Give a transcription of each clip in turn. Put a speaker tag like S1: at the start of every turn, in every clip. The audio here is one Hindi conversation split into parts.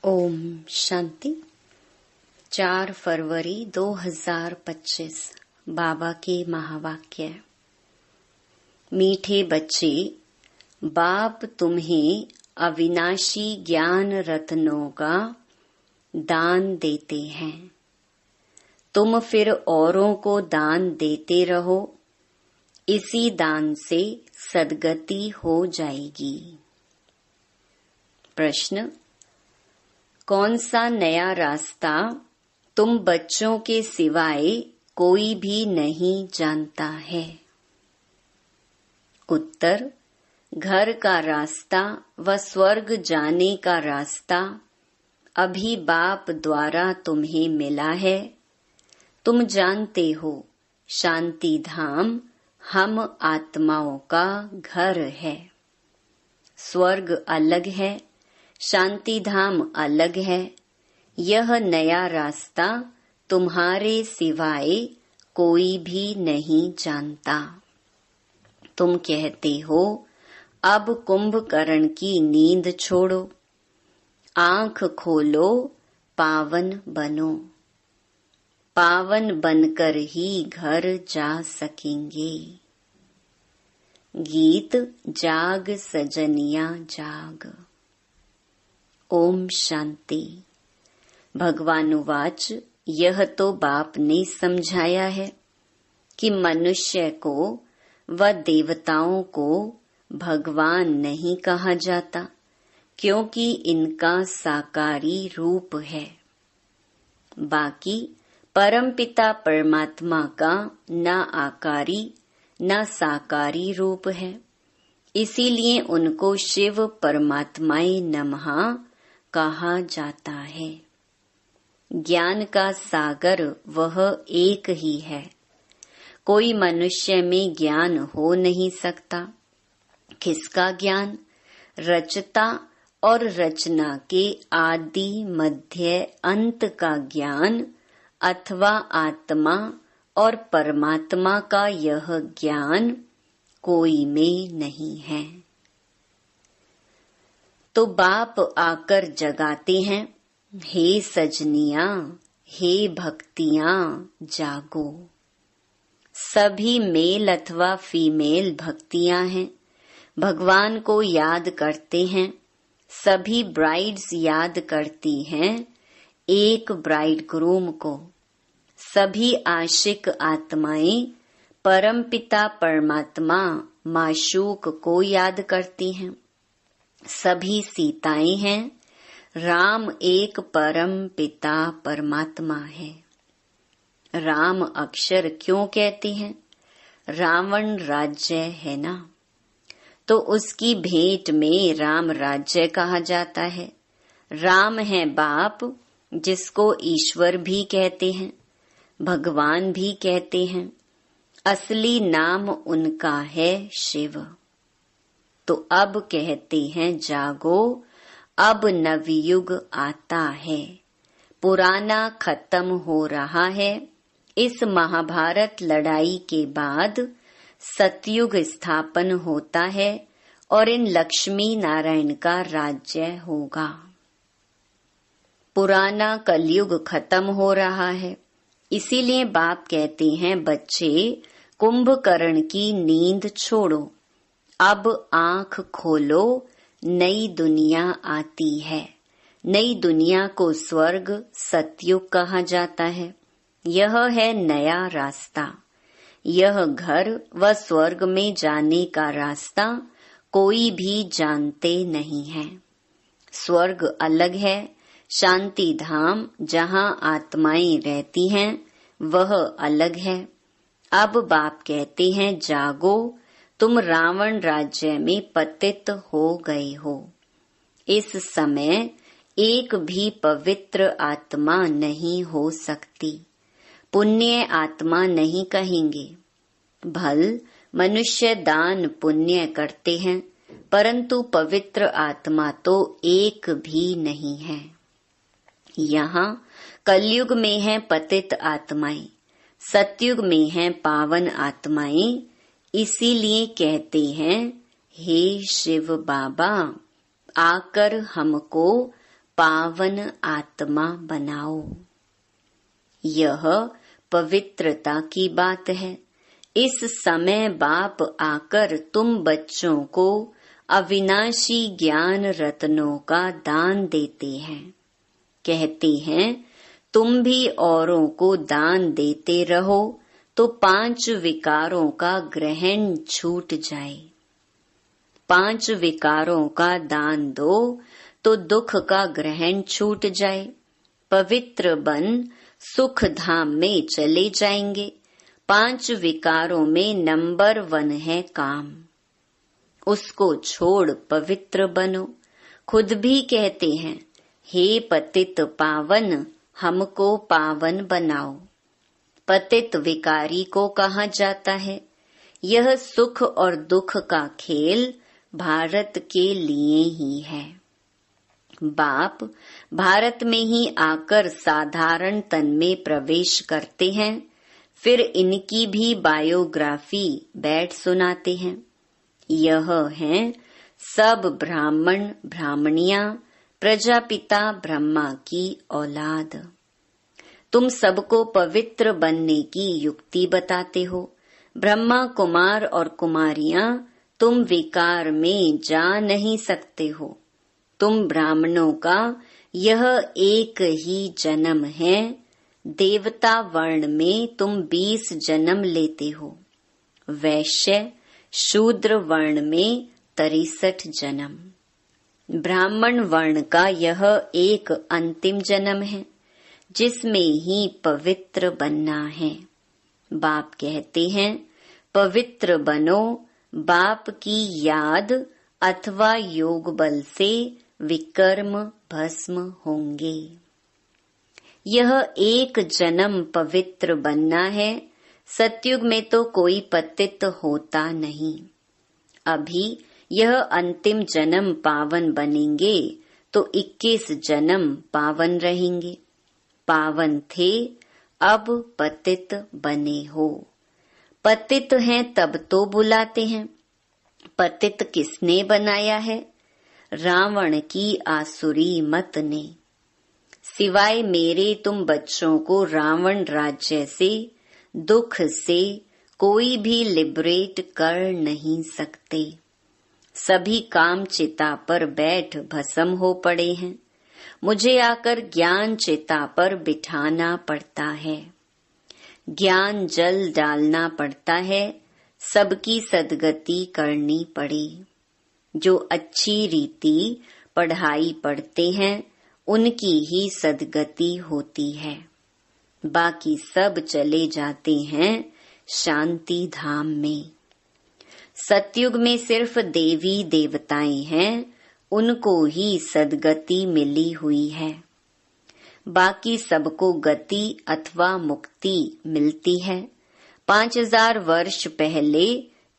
S1: ओम शांति। 4 फरवरी 2025 बाबा के महावाक्य। मीठे बच्चे, बाप तुम्हें अविनाशी ज्ञान रत्नों का दान देते हैं। तुम फिर औरों को दान देते रहो। इसी दान से सद्गति हो जाएगी। प्रश्न: कौन सा नया रास्ता तुम बच्चों के सिवाय कोई भी नहीं जानता है? उत्तर: घर का रास्ता व स्वर्ग जाने का रास्ता अभी बाप द्वारा तुम्हें मिला है। तुम जानते हो, शांति धाम हम आत्माओं का घर है। स्वर्ग अलग है, शांति धाम अलग है। यह नया रास्ता तुम्हारे सिवाय कोई भी नहीं जानता। तुम कहते हो, अब कुंभकर्ण की नींद छोड़ो, आंख खोलो, पावन बनो। पावन बनकर ही घर जा सकेंगे। गीत जाग सजनिया जाग। ओम शांति। भगवानुवाच, यह तो बाप ने समझाया है कि मनुष्य को व देवताओं को भगवान नहीं कहा जाता, क्योंकि इनका साकारी रूप है। बाकी परमपिता परमात्मा का न आकारी न साकारी रूप है, इसीलिए उनको शिव परमात्माए नमः कहा जाता है। ज्ञान का सागर वह एक ही है। कोई मनुष्य में ज्ञान हो नहीं सकता। किसका ज्ञान? रचता और रचना के आदि मध्य अंत का ज्ञान अथवा आत्मा और परमात्मा का यह ज्ञान कोई में नहीं है। तो बाप आकर जगाते हैं, हे सजनियां, हे भक्तियां, जागो। सभी मेल अथवा फीमेल भक्तियां हैं, भगवान को याद करते हैं। सभी ब्राइड्स याद करती हैं एक ब्राइड ग्रूम को। सभी आशिक आत्माएं परमपिता परमात्मा माशूक को याद करती हैं। सभी सीताएं हैं, राम एक परम पिता परमात्मा है। राम अक्षर क्यों कहती हैं? रावण राज्य है ना, तो उसकी भेंट में राम राज्य कहा जाता है। राम है बाप, जिसको ईश्वर भी कहते हैं, भगवान भी कहते हैं। असली नाम उनका है शिव। तो अब कहते हैं, जागो, अब नवयुग आता है। पुराना खत्म हो रहा है। इस महाभारत लड़ाई के बाद सतयुग स्थापन होता है और इन लक्ष्मी नारायण का राज्य होगा। पुराना कलयुग खत्म हो रहा है, इसीलिए बाप कहते हैं, बच्चे, कुंभकर्ण की नींद छोड़ो, अब आंख खोलो, नई दुनिया आती है। नई दुनिया को स्वर्ग सतयुग कहा जाता है। यह है नया रास्ता। यह घर व स्वर्ग में जाने का रास्ता कोई भी जानते नहीं है। स्वर्ग अलग है, शांति धाम जहाँ आत्माएं रहती हैं वह अलग है। अब बाप कहते हैं, जागो, तुम रावण राज्य में पतित हो गए हो। इस समय एक भी पवित्र आत्मा नहीं हो सकती। पुण्य आत्मा नहीं कहेंगे। भल मनुष्य दान पुण्य करते हैं, परंतु पवित्र आत्मा तो एक भी नहीं है। यहाँ कलयुग में है पतित आत्माएं, सतयुग में है पावन आत्माएं। इसीलिए कहते हैं, हे शिव बाबा, आकर हमको पावन आत्मा बनाओ। यह पवित्रता की बात है। इस समय बाप आकर तुम बच्चों को अविनाशी ज्ञान रत्नों का दान देते हैं। कहते हैं तुम भी औरों को दान देते रहो तो 5 विकारों का ग्रहण छूट जाए। 5 विकारों का दान दो तो दुख का ग्रहण छूट जाए। पवित्र बन सुख धाम में चले जाएंगे। 5 विकारों में नंबर 1 है काम। उसको छोड़ पवित्र बनो। खुद भी कहते हैं हे पतित पावन हमको पावन बनाओ। पतित विकारी को कहा जाता है। यह सुख और दुख का खेल भारत के लिए ही है। बाप भारत में ही आकर साधारण तन में प्रवेश करते हैं, फिर इनकी भी बायोग्राफी बैठ सुनाते हैं। यह हैं सब ब्राह्मण ब्राह्मणियां प्रजापिता ब्रह्मा की औलाद। तुम सबको पवित्र बनने की युक्ति बताते हो। ब्रह्मा कुमार और कुमारियां तुम विकार में जा नहीं सकते हो। तुम ब्राह्मणों का यह एक ही जन्म है। देवता वर्ण में तुम 20 जन्म लेते हो। वैश्य शूद्र वर्ण में 63 जन्म। ब्राह्मण वर्ण का यह एक अंतिम जन्म है जिसमें ही पवित्र बनना है। बाप कहते हैं पवित्र बनो। बाप की याद अथवा योग बल से विकर्म भस्म होंगे। यह एक जन्म पवित्र बनना है। सतयुग में तो कोई पतित होता नहीं। अभी यह अंतिम जन्म पावन बनेंगे तो 21 जन्म पावन रहेंगे। पावन थे अब पतित बने हो। पतित हैं तब तो बुलाते हैं। पतित किसने बनाया है? रावण की आसुरी मत ने। सिवाय मेरे तुम बच्चों को रावण राज्य से दुख से कोई भी लिबरेट कर नहीं सकते। सभी काम चिता पर बैठ भस्म हो पड़े हैं। मुझे आकर ज्ञान चिता पर बिठाना पड़ता है। ज्ञान जल डालना पड़ता है। सबकी सदगति करनी पड़ी। जो अच्छी रीति पढ़ाई पढ़ते हैं उनकी ही सदगति होती है। बाकी सब चले जाते हैं शांति धाम में। सतयुग में सिर्फ देवी देवताएं हैं, उनको ही सदगति मिली हुई है। बाकी सबको गति अथवा मुक्ति मिलती है। 5000 वर्ष पहले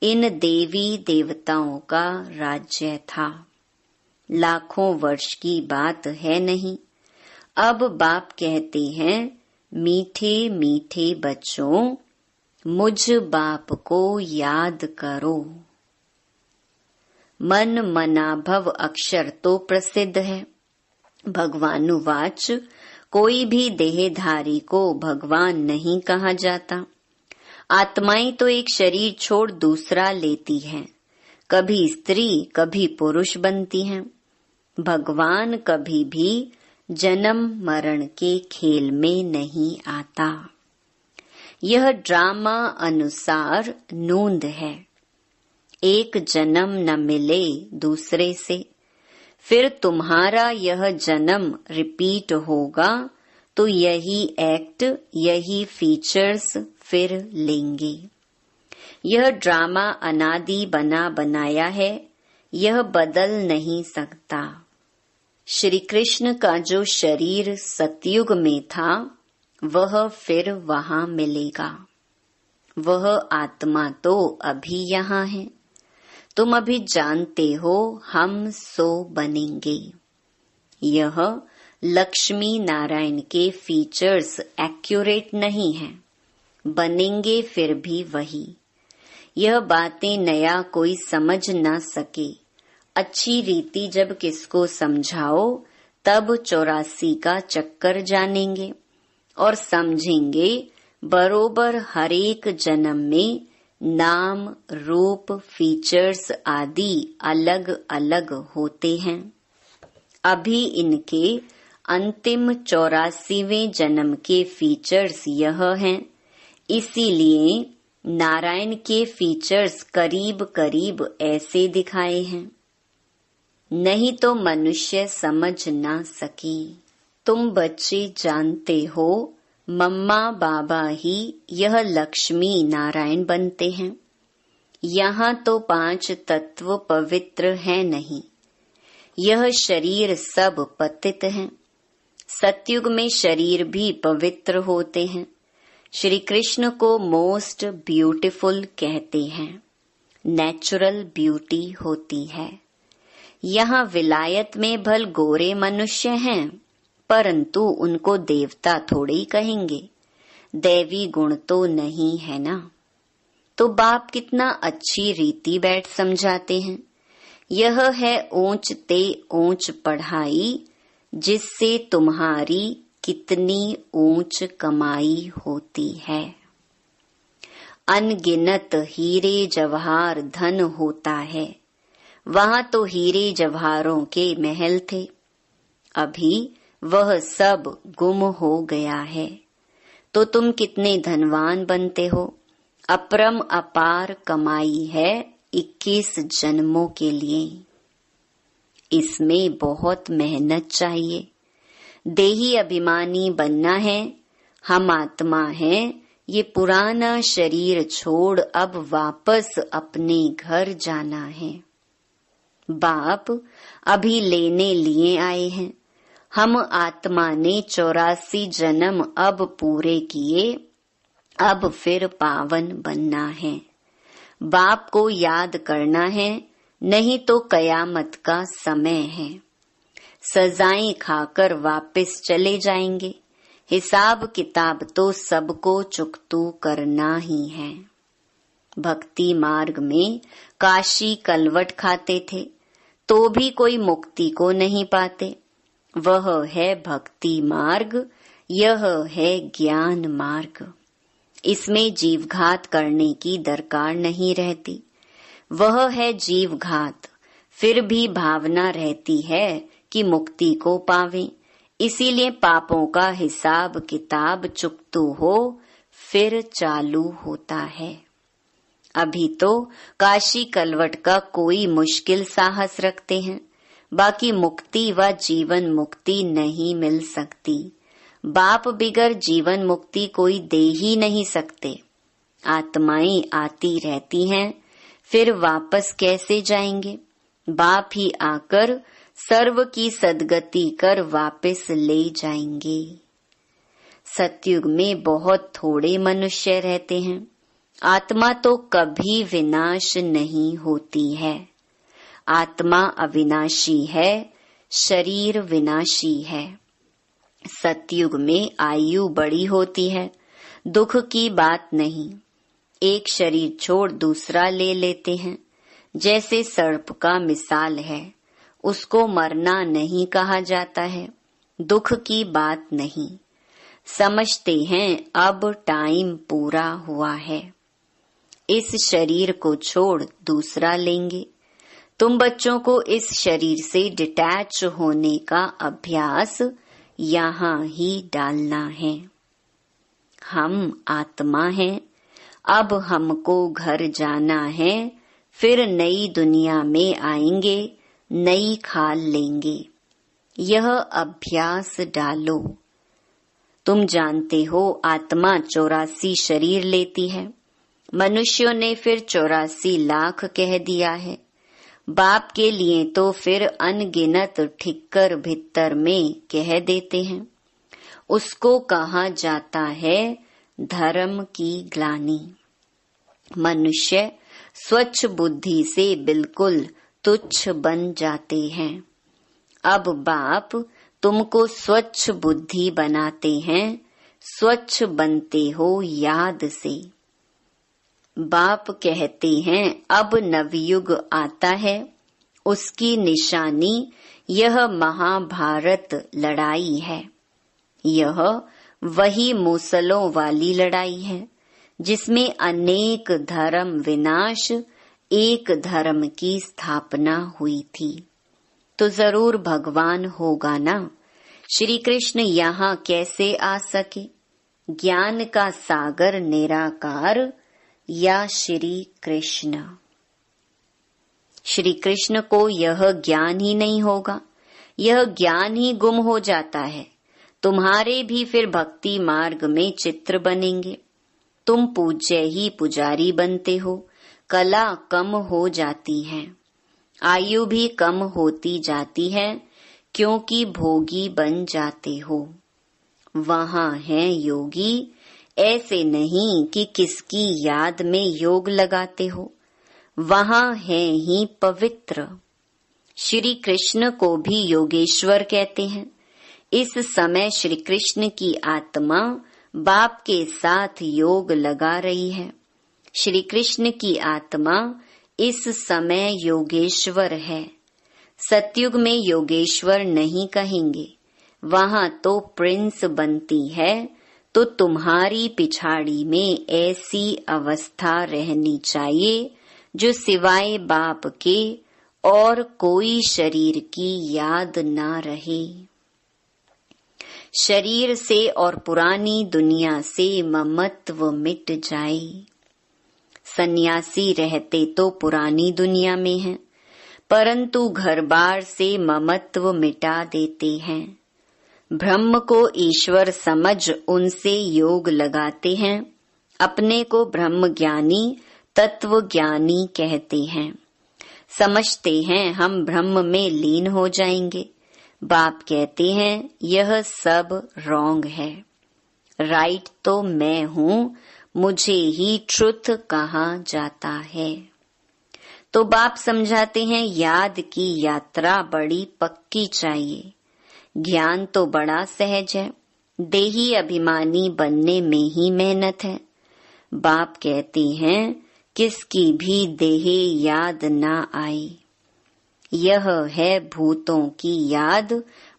S1: इन देवी देवताओं का राज्य था। लाखों वर्ष की बात है नहीं। अब बाप कहते हैं मीठे मीठे बच्चों मुझ बाप को याद करो। मन मनाभव अक्षर तो प्रसिद्ध है। भगवानुवाच कोई भी देहधारी को भगवान नहीं कहा जाता। आत्माएं तो एक शरीर छोड़ दूसरा लेती हैं। कभी स्त्री कभी पुरुष बनती हैं। भगवान कभी भी जन्म मरण के खेल में नहीं आता। यह ड्रामा अनुसार नोंद है। एक जन्म न मिले दूसरे से, फिर तुम्हारा यह जन्म रिपीट होगा तो यही एक्ट यही फीचर्स फिर लेंगे। यह ड्रामा अनादि बना बनाया है, यह बदल नहीं सकता। श्री कृष्ण का जो शरीर सतयुग में था वह फिर वहां मिलेगा। वह आत्मा तो अभी यहाँ है। तुम अभी जानते हो हम सो बनेंगे। यह लक्ष्मी नारायण के फीचर्स एक्यूरेट नहीं हैं, बनेंगे फिर भी वही। यह बातें नया कोई समझ ना सके। अच्छी रीति जब किसको समझाओ तब 84 का चक्कर जानेंगे और समझेंगे बरोबर हर एक जन्म में नाम, रूप, फीचर्स आदि अलग अलग होते हैं। अभी इनके अंतिम 84वें जन्म के फीचर्स यह हैं, इसीलिए नारायण के फीचर्स करीब करीब ऐसे दिखाए हैं, नहीं तो मनुष्य समझ ना सके। तुम बच्चे जानते हो मम्मा बाबा ही यह लक्ष्मी नारायण बनते हैं। यहाँ तो 5 तत्व पवित्र है नहीं, यह शरीर सब पतित हैं। सतयुग में शरीर भी पवित्र होते हैं। श्री कृष्ण को मोस्ट ब्यूटीफुल कहते हैं, नेचुरल ब्यूटी होती है। यहाँ विलायत में भल गोरे मनुष्य हैं, परंतु उनको देवता थोड़े ही कहेंगे, दैवी गुण तो नहीं है ना। तो बाप कितना अच्छी रीति बैठ समझाते हैं। यह है ऊंच ते ऊंच पढ़ाई, जिससे तुम्हारी कितनी ऊंच कमाई होती है। अनगिनत हीरे जवाहर धन होता है। वहां तो हीरे जवाहरों के महल थे, अभी वह सब गुम हो गया है। तो तुम कितने धनवान बनते हो। अपरम अपार कमाई है 21 जन्मों के लिए। इसमें बहुत मेहनत चाहिए। देही अभिमानी बनना है। हम आत्मा हैं, ये पुराना शरीर छोड़ अब वापस अपने घर जाना है। बाप अभी लेने लिए आए हैं। हम आत्मा ने 84 जन्म अब पूरे किए, अब फिर पावन बनना है। बाप को याद करना है, नहीं तो कयामत का समय है। सजाएं खाकर वापस चले जाएंगे। हिसाब किताब तो सबको चुकतू करना ही है। भक्ति मार्ग में काशी कलवट खाते थे, तो भी कोई मुक्ति को नहीं पाते। वह है भक्ति मार्ग, यह है ज्ञान मार्ग। इसमें जीवघात करने की दरकार नहीं रहती। वह है जीवघात, फिर भी भावना रहती है कि मुक्ति को पावें। इसीलिए पापों का हिसाब किताब चुकतू हो, फिर चालू होता है। अभी तो काशी कलवट का कोई मुश्किल साहस रखते हैं, बाकी मुक्ति व जीवन मुक्ति नहीं मिल सकती। बाप बिगर जीवन मुक्ति कोई दे ही नहीं सकते। आत्माएं आती रहती हैं, फिर वापस कैसे जाएंगे। बाप ही आकर सर्व की सद्गति कर वापस ले जाएंगे। सतयुग में बहुत थोड़े मनुष्य रहते हैं। आत्मा तो कभी विनाश नहीं होती है। आत्मा अविनाशी है, शरीर विनाशी है। सतयुग में आयु बड़ी होती है, दुख की बात नहीं। एक शरीर छोड़ दूसरा ले लेते हैं। जैसे सर्प का मिसाल है, उसको मरना नहीं कहा जाता है, दुख की बात नहीं। समझते हैं अब टाइम पूरा हुआ है, इस शरीर को छोड़ दूसरा लेंगे। तुम बच्चों को इस शरीर से डिटैच होने का अभ्यास यहाँ ही डालना है। हम आत्मा हैं, अब हमको घर जाना है, फिर नई दुनिया में आएंगे, नई खाल लेंगे। यह अभ्यास डालो। तुम जानते हो आत्मा 84 शरीर लेती है। मनुष्यों ने फिर 84 लाख कह दिया है। बाप के लिए तो फिर अनगिनत ठिक्कर भित्तर में कह देते हैं। उसको कहा जाता है धर्म की ग्लानि। मनुष्य स्वच्छ बुद्धि से बिल्कुल तुच्छ बन जाते हैं। अब बाप तुमको स्वच्छ बुद्धि बनाते हैं। स्वच्छ बनते हो याद से। बाप कहते हैं अब नवयुग आता है, उसकी निशानी यह महाभारत लड़ाई है। यह वही मूसलों वाली लड़ाई है जिसमें अनेक धर्म विनाश, एक धर्म की स्थापना हुई थी। तो जरूर भगवान होगा ना। श्री कृष्ण यहाँ कैसे आ सके? ज्ञान का सागर निराकार या श्री कृष्ण? श्री कृष्ण को यह ज्ञान ही नहीं होगा, यह ज्ञान ही गुम हो जाता है। तुम्हारे भी फिर भक्ति मार्ग में चित्र बनेंगे। तुम पूज्य ही पुजारी बनते हो, कला कम हो जाती है, आयु भी कम होती जाती है, क्योंकि भोगी बन जाते हो। वहाँ है योगी, ऐसे नहीं कि किसकी याद में योग लगाते हो। वहाँ है ही पवित्र। श्री कृष्ण को भी योगेश्वर कहते हैं। इस समय श्री कृष्ण की आत्मा बाप के साथ योग लगा रही है। श्री कृष्ण की आत्मा इस समय योगेश्वर है। सतयुग में योगेश्वर नहीं कहेंगे, वहाँ तो प्रिंस बनती है। तो तुम्हारी पिछाड़ी में ऐसी अवस्था रहनी चाहिए जो सिवाय बाप के और कोई शरीर की याद ना रहे। शरीर से और पुरानी दुनिया से ममत्व मिट जाए। सन्यासी रहते तो पुरानी दुनिया में हैं, परंतु घर बार से ममत्व मिटा देते हैं। ब्रह्म को ईश्वर समझ उनसे योग लगाते हैं। अपने को ब्रह्म ज्ञानी, तत्व ज्ञानी कहते हैं। समझते हैं हम ब्रह्म में लीन हो जाएंगे। बाप कहते हैं यह सब रॉन्ग है। राइट तो मैं हूँ, मुझे ही ट्रुथ कहा जाता है। तो बाप समझाते हैं याद की यात्रा बड़ी पक्की चाहिए। ज्ञान तो बड़ा सहज है, देही अभिमानी बनने में ही मेहनत है। बाप कहते हैं किसकी भी देह याद ना आए। यह है भूतों की याद,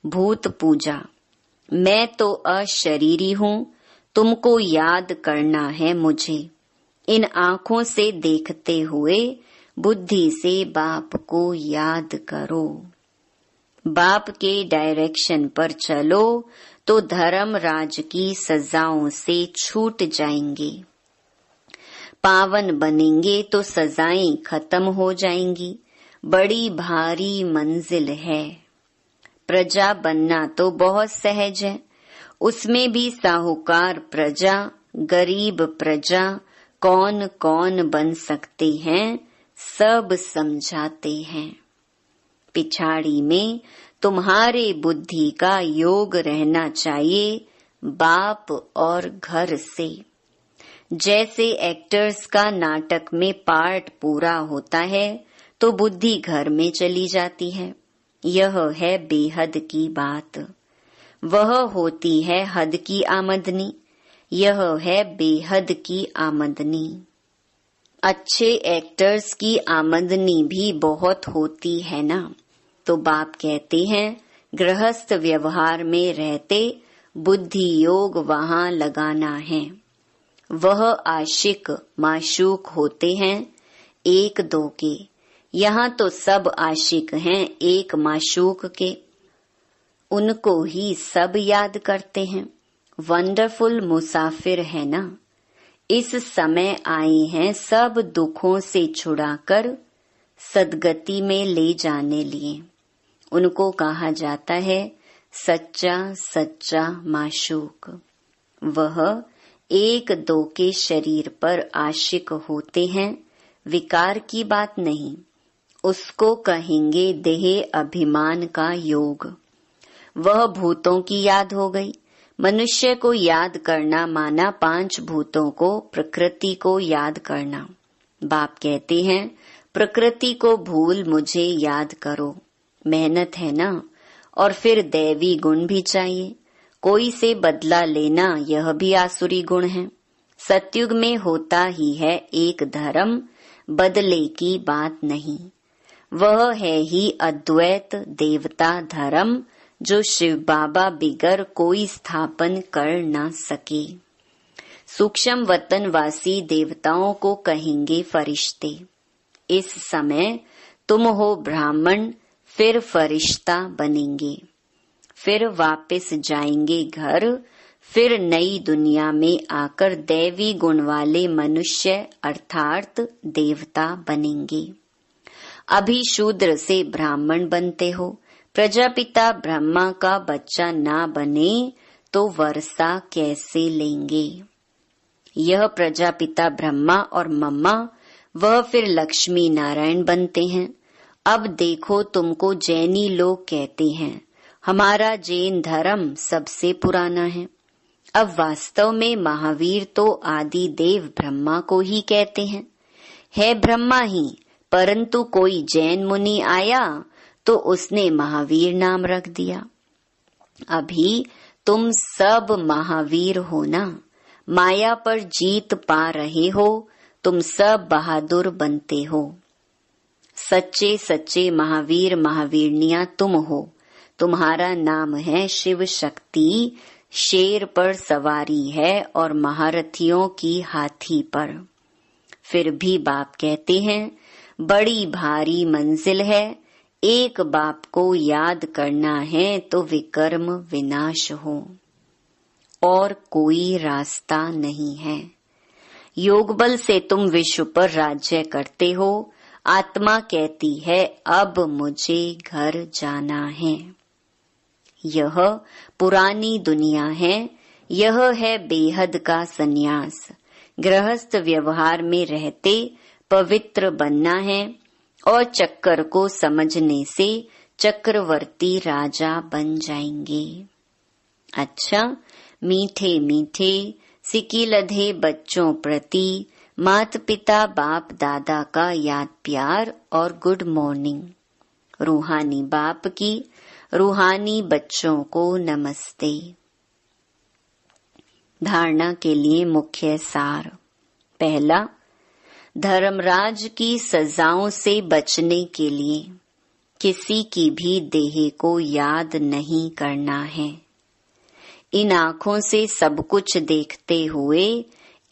S1: भूत पूजा। मैं तो अशरीरी हूँ, तुमको याद करना है मुझे। इन आँखों से देखते हुए बुद्धि से बाप को याद करो। बाप के डायरेक्शन पर चलो तो धर्म राज की सजाओं से छूट जाएंगे। पावन बनेंगे तो सजाएं खत्म हो जाएंगी। बड़ी भारी मंजिल है। प्रजा बनना तो बहुत सहज है, उसमें भी साहूकार प्रजा, गरीब प्रजा कौन कौन बन सकते हैं, सब समझाते हैं। पिछाड़ी में तुम्हारे बुद्धि का योग रहना चाहिए बाप और घर से। जैसे एक्टर्स का नाटक में पार्ट पूरा होता है तो बुद्धि घर में चली जाती है। यह है बेहद की बात। वह होती है हद की आमदनी, यह है बेहद की आमदनी। अच्छे एक्टर्स की आमदनी भी बहुत होती है ना। तो बाप कहते हैं गृहस्थ व्यवहार में रहते बुद्धि योग वहाँ लगाना है। वह आशिक माशूक होते हैं एक दो के, यहाँ तो सब आशिक हैं एक माशूक के। उनको ही सब याद करते हैं। वंडरफुल मुसाफिर है ना। इस समय आए हैं सब दुखों से छुड़ाकर सदगति में ले जाने लिए। उनको कहा जाता है सच्चा सच्चा माशूक। वह एक दो के शरीर पर आशिक होते हैं, विकार की बात नहीं, उसको कहेंगे देह अभिमान का योग। वह भूतों की याद हो गई। मनुष्य को याद करना माना पांच भूतों को, प्रकृति को याद करना। बाप कहते हैं प्रकृति को भूल मुझे याद करो। मेहनत है ना। और फिर दैवी गुण भी चाहिए। कोई से बदला लेना यह भी आसुरी गुण है। सतयुग में होता ही है एक धर्म, बदले की बात नहीं। वह है ही अद्वैत देवता धर्म, जो शिव बाबा बिगर कोई स्थापन कर न सके। सूक्ष्म वतन वासी देवताओं को कहेंगे फरिश्ते। इस समय तुम हो ब्राह्मण, फिर फरिश्ता बनेंगे, फिर वापस जाएंगे घर, फिर नई दुनिया में आकर दैवी गुण वाले मनुष्य अर्थात देवता बनेंगे। अभी शूद्र से ब्राह्मण बनते हो, प्रजापिता ब्रह्मा का बच्चा ना बने तो वर्षा कैसे लेंगे। यह प्रजापिता ब्रह्मा और मम्मा, वह फिर लक्ष्मी नारायण बनते हैं। अब देखो, तुमको जैनी लोग कहते हैं हमारा जैन धर्म सबसे पुराना है। अब वास्तव में महावीर तो आदि देव ब्रह्मा को ही कहते हैं। है ब्रह्मा ही, परंतु कोई जैन मुनि आया तो उसने महावीर नाम रख दिया। अभी तुम सब महावीर हो ना, माया पर जीत पा रहे हो, तुम सब बहादुर बनते हो। सच्चे सच्चे महावीर महावीरनियां तुम हो। तुम्हारा नाम है शिव शक्ति, शेर पर सवारी है और महारथियों की हाथी पर। फिर भी बाप कहते हैं बड़ी भारी मंजिल है, एक बाप को याद करना है तो विकर्म विनाश हो, और कोई रास्ता नहीं है। योग बल से तुम विश्व पर राज्य करते हो। आत्मा कहती है अब मुझे घर जाना है। यह पुरानी दुनिया है, यह है बेहद का सन्यास। गृहस्थ व्यवहार में रहते पवित्र बनना है और चक्कर को समझने से चक्रवर्ती राजा बन जाएंगे। अच्छा, मीठे मीठे सिकी लधे बच्चों प्रति माता पिता बाप दादा का याद प्यार और गुड मॉर्निंग। रूहानी बाप की रूहानी बच्चों को नमस्ते। धारणा के लिए मुख्य सार। पहला, धर्मराज की सजाओं से बचने के लिए किसी की भी देह को याद नहीं करना है। इन आँखों से सब कुछ देखते हुए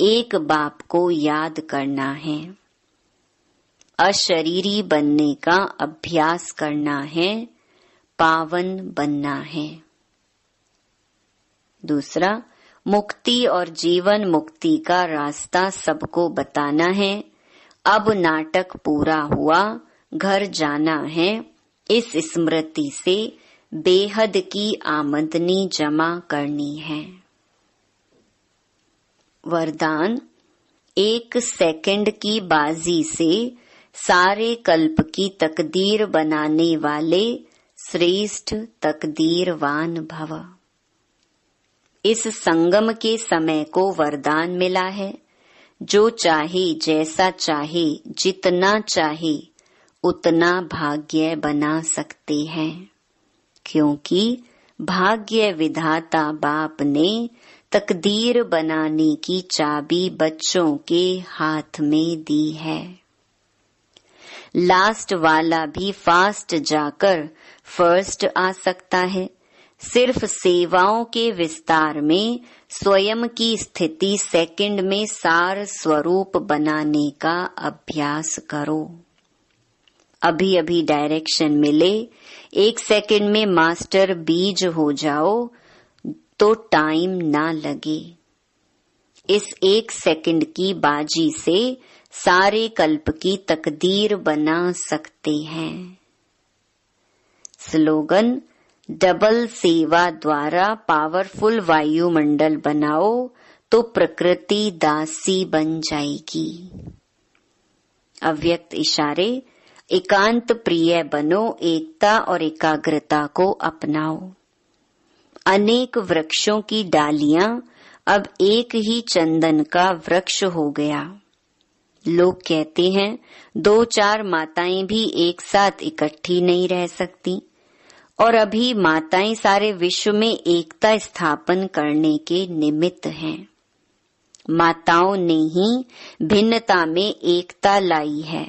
S1: एक बाप को याद करना है। अशरीरी बनने का अभ्यास करना है, पावन बनना है। दूसरा, मुक्ति और जीवन मुक्ति का रास्ता सबको बताना है। अब नाटक पूरा हुआ, घर जाना है। इस स्मृति से बेहद की आमदनी जमा करनी है। वरदान, 1 सेकंड की बाजी से सारे कल्प की तकदीर बनाने वाले श्रेष्ठ तकदीरवान भव। इस संगम के समय को वरदान मिला है। जो चाहे, जैसा चाहे, जितना चाहे उतना भाग्य बना सकते हैं, क्योंकि भाग्य विधाता बाप ने तकदीर बनाने की चाबी बच्चों के हाथ में दी है। लास्ट वाला भी फास्ट जाकर फर्स्ट आ सकता है। सिर्फ सेवाओं के विस्तार में स्वयं की स्थिति सेकंड में सार स्वरूप बनाने का अभ्यास करो। अभी अभी डायरेक्शन मिले, 1 सेकंड में मास्टर बीज हो जाओ तो टाइम ना लगे। इस 1 सेकंड की बाजी से सारे कल्प की तकदीर बना सकते हैं। स्लोगन, डबल सेवा द्वारा पावरफुल वायुमंडल बनाओ तो प्रकृति दासी बन जाएगी। अव्यक्त इशारे, एकांत प्रिय बनो, एकता और एकाग्रता को अपनाओ। अनेक वृक्षों की डालियां अब एक ही चंदन का वृक्ष हो गया। लोग कहते हैं 2-4 माताएं भी एक साथ इकट्ठी नहीं रह सकती, और अभी माताएं सारे विश्व में एकता स्थापन करने के निमित्त हैं। माताओं ने ही भिन्नता में एकता लाई है।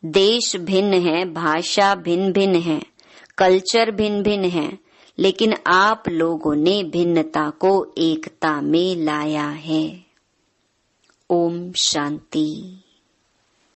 S1: देश भिन्न है, भाषा भिन्न भिन्न है, कल्चर भिन्न भिन्न है, लेकिन आप लोगों ने भिन्नता को एकता में लाया है। ओम शांति।